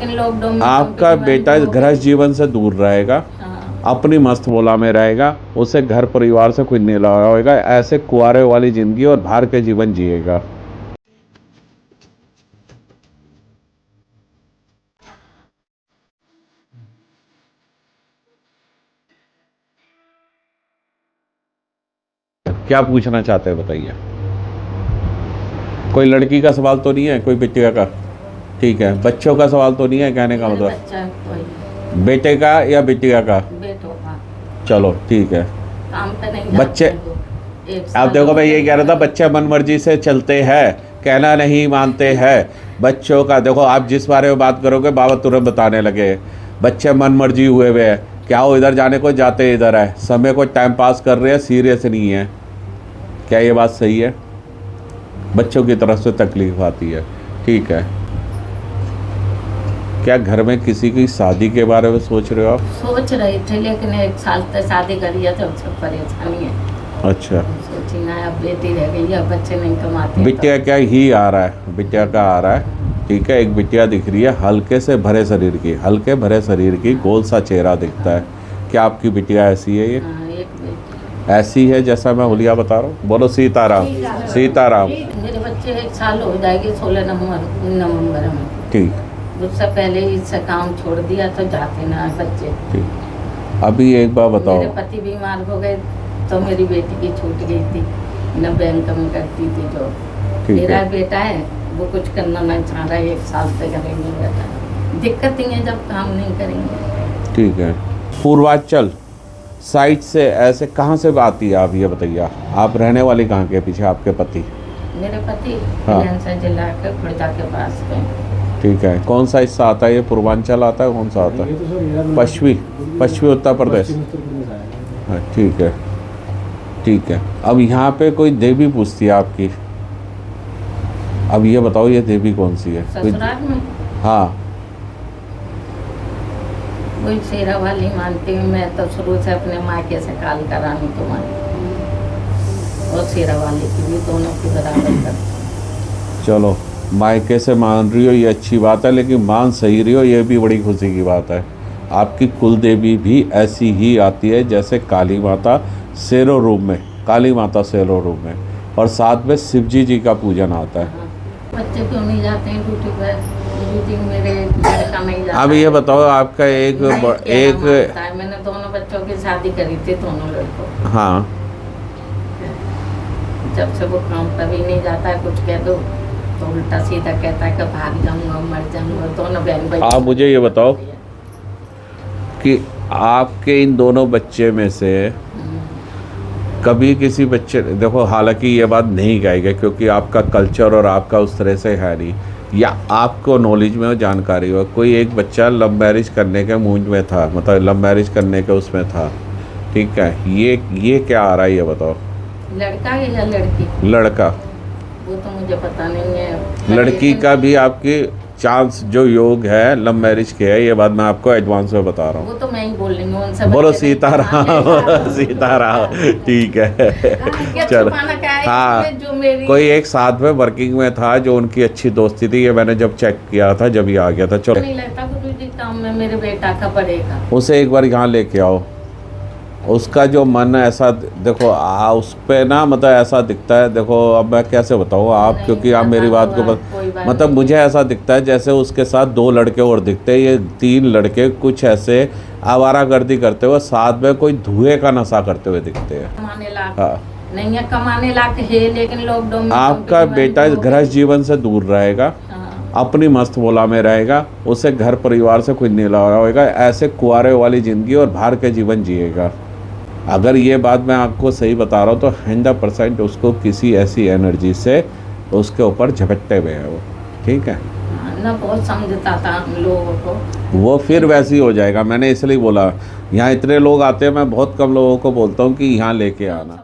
Lockdown में आपका बेटा गृहस्थ जीवन से दूर रहेगा, अपनी मस्त बोला में रहेगा, उसे घर परिवार से कुछ नहीं लगा होगा, ऐसे कुआरे वाली जिंदगी और बाहर के जीवन जिएगा। क्या पूछना चाहते हैं बताइए। कोई लड़की का सवाल तो नहीं है, कोई बिटिया का? ठीक है, बच्चों का सवाल तो नहीं है कहने का मतलब? बेटे का या बिटिया का? बेटों का। चलो ठीक है। काम पे नहीं बच्चे, आप देखो मैं ये कह रहा था, बच्चे मन मर्जी से चलते हैं, कहना नहीं मानते हैं। बच्चों का देखो, आप जिस बारे में बात करोगे बाबा तुरंत बताने लगे। बच्चे मन मर्जी हुए हुए हैं, क्या वो इधर जाने को जाते इधर है, समय को टाइम पास कर रहे हैं, सीरियस नहीं है। क्या ये बात सही है? बच्चों की तरफ से तकलीफ आती है, ठीक है। क्या घर में किसी की शादी के बारे में सोच रहे हो आप? सोच रहे थे, लेकिन 1 साल तक शादी करी है तो सब परेशानी है। अच्छा, सोची ना, अब बेटी रह गई है, बच्चे नहीं कमाते। बिटिया क्या ही आ रहा है, बिटिया का आ रहा है, ठीक है। एक बिटिया दिख रही है, हल्के से भरे शरीर की, हल्के भरे शरीर की, गोल सा चेहरा दिखता है। क्या आपकी बिटिया ऐसी है? ये एक बेटी ऐसी है जैसा मैं हुलिया बता रहा हूँ? बोलो सीताराम, सीताराम। मेरे बच्चे 1 साल हो जाएगी 16 नवंबर में। ठीक, उससे पहले इससे काम छोड़ दिया तो जाते ना बच्चे। ठीक। अभी एक बार बताओ, मेरे पति बीमार हो गए तो मेरी बेटी की छूट गई थी, न बैंक में करती थी जो। मेरा बेटा है वो कुछ करना नहीं चाह रहा है, 1 साल तक घर नहीं रहता। दिक्कत ही है जब काम नहीं करेंगे। ठीक है। पूर्वांचल साइड से ऐसे कहाँ से आती है, आप ये बताइए। आप रहने वाली कहाँ के? पीछे आपके पति? मेरे पति हाँ, जिला के खुर्दा के पास में। ठीक है। कौन सा हिस्सा आता है ये? पूर्वांचल आता है? कौन सा आता है? पश्चिमी उत्तर प्रदेश। हाँ, ठीक है, ठीक है। अब यहाँ पे कोई देवी पूछती है आपकी, अब ये बताओ ये देवी कौन सी है? ससुराल में हाँ, वही शेरा वाली मानती हूँ मैं तो शुरू से, अपने मायके से काल करानी तो मानती और शेरा वाली की भी, दोनों की बराबर करती। चलो, मायके से मान रही हो ये अच्छी बात है, लेकिन मान सही रही हो ये भी बड़ी खुशी की बात है। आपकी कुल देवी भी ऐसी ही आती है जैसे काली माता शेरों रूप में, काली माता शेरों रूप में, और साथ में शिवजी जी का पूजन आता है। बच्चे क्यों नहीं जाते हैं ड्यूटी पर? ड्यूटी मेरे लड़का नहीं जाता। अब ये बताओ, आपका एक मैंने दोनों बच्चों की शादी करी थी, दोनों लड़कों। हाँ, जब से वो काम पर भी नहीं जाता है, कुछ कह दो तो उल्टा सीधा कहता है कि भाग जाऊंगा, मर जाऊंगा। दोनों बहन भाई। आप मुझे ये बताओ कि आपके इन दोनों बच्चे में से कभी किसी बच्चे, देखो हालांकि ये बात नहीं कहेगा क्योंकि आपका कल्चर और आपका उस तरह से है नहीं, या आपको नॉलेज में और जानकारी हो, कोई एक बच्चा लव मैरिज करने के मूंज में था, मतलब लव मैरिज करने के उसमें था, ठीक है। ये क्या आ रहा है ये बताओ? लड़का या लड़की? लड़का। वो तो मुझे पता नहीं है। लड़की का भी आपकी चांस जो योग है लव मैरिज के है, ये बात मैं आपको एडवांस में बता रहा हूँ। वो तो मैं ही बोल रही हूँ उनसे। बोलो सीताराम, सीताराम, ठीक है। चलो, हाँ, कोई एक साथ में वर्किंग में था जो उनकी अच्छी दोस्ती थी, ये मैंने जब चेक किया था जब ये आ गया था। चलो, नहीं लगता गुरु जी काम में मेरे बेटा का पड़ेगा। उसे एक बार यहाँ लेके आओ, उसका जो मन ऐसा देखो उस पे ना, मतलब ऐसा दिखता है। देखो अब मैं कैसे बताऊँ आप, क्योंकि आप मेरी बात को मतलब मुझे ऐसा दिखता है जैसे उसके साथ 2 लड़के और दिखते हैं, ये 3 लड़के कुछ ऐसे आवारागर्दी करते हुए, साथ में कोई धुएं का नशा करते हुए दिखते हैं। हाँ, नहीं है, कमाने लायक है, लेकिन लॉकडाउन में आपका बेटा गृहस्थ जीवन से दूर रहेगा, अपनी मस्त बोला में रहेगा, उसे घर परिवार से कुछ नहीं लगा होगा, ऐसे कुआरे वाली ज़िंदगी और बाहर के जीवन जिएगा। अगर ये बात मैं आपको सही बता रहा हूँ तो 100% उसको किसी ऐसी एनर्जी से उसके ऊपर झपटते हुए हैं वो, ठीक है ना। बहुत समझता था हम लोगों को, वो फिर वैसे ही हो जाएगा। मैंने इसलिए बोला, यहाँ इतने लोग आते हैं, मैं बहुत कम लोगों को बोलता हूँ कि यहाँ लेके आना।